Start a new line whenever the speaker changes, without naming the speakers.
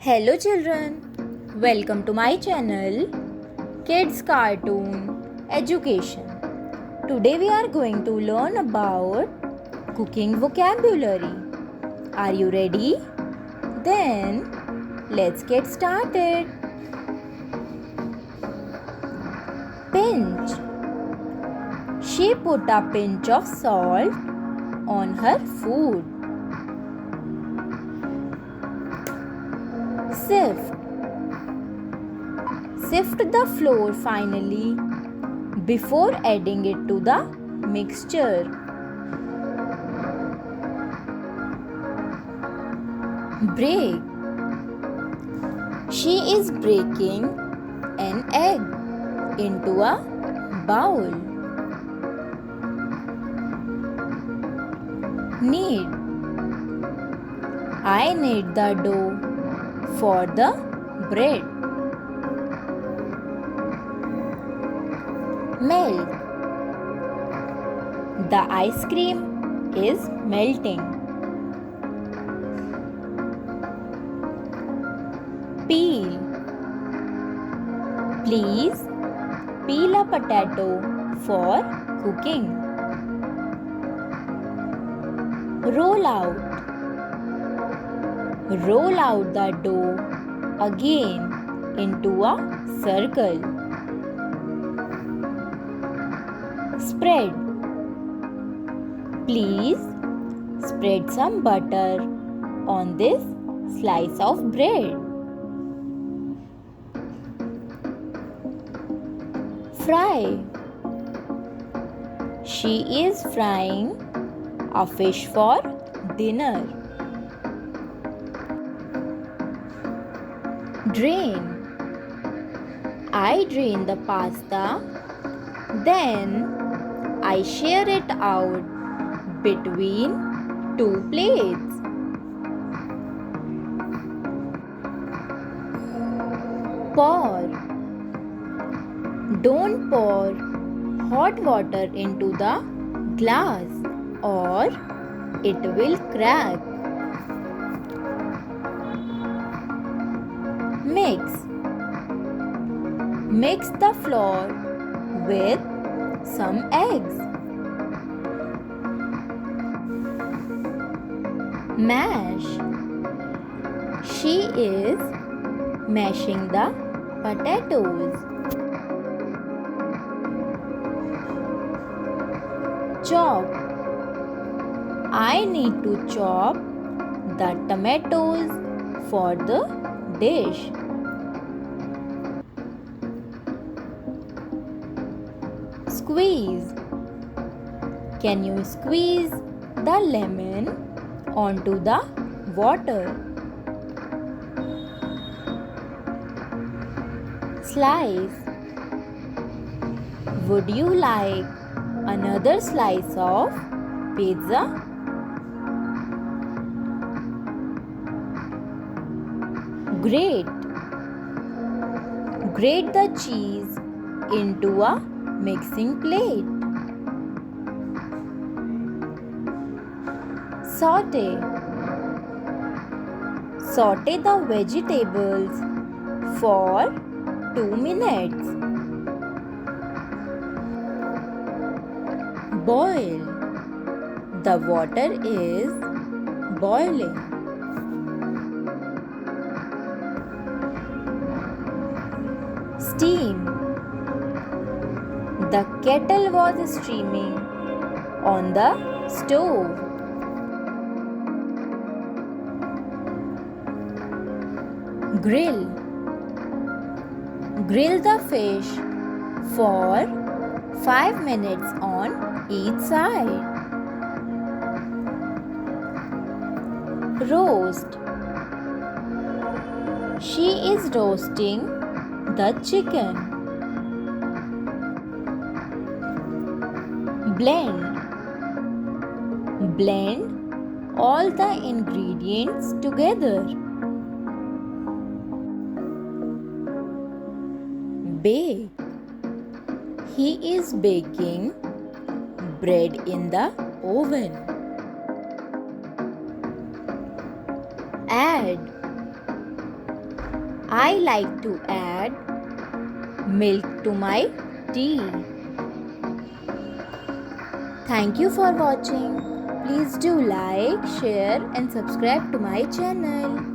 Hello children, welcome to my channel Kids Cartoon Education. Today we are going to learn about cooking vocabulary. Are you ready? Then let's get started. Pinch. She put a pinch of salt on her food. Sift. Sift the flour finely before adding it to the mixture. Break. She is breaking an egg into a bowl. Knead. I knead the dough for the bread. Melt. The ice cream is melting. Peel. Please peel a potato for cooking. Roll out. Roll out the dough again into a circle. Spread. Please spread some butter on this slice of bread. Fry. She is frying a fish for dinner. Drain. I drain the pasta, then I share it out between two plates. Pour. Don't pour hot water into the glass or it will crack. Mix. Mix the flour with some eggs. Mash. She is mashing the potatoes. Chop. I need to chop the tomatoes for the dish. Squeeze. Can you squeeze the lemon onto the water? Slice. Would you like another slice of pizza? Grate. Grate the cheese into a mixing plate. Saute. Saute the vegetables for 2 minutes. Boil. The water is boiling. Steam. The kettle was steaming on the stove. Grill. Grill the fish for 5 minutes on each side. Roast. She is roasting the chicken. Blend. Blend all the ingredients together. Bake. He is baking bread in the oven. Add. I like to add milk to my tea. Thank you for watching. Please do like, share and subscribe to my channel.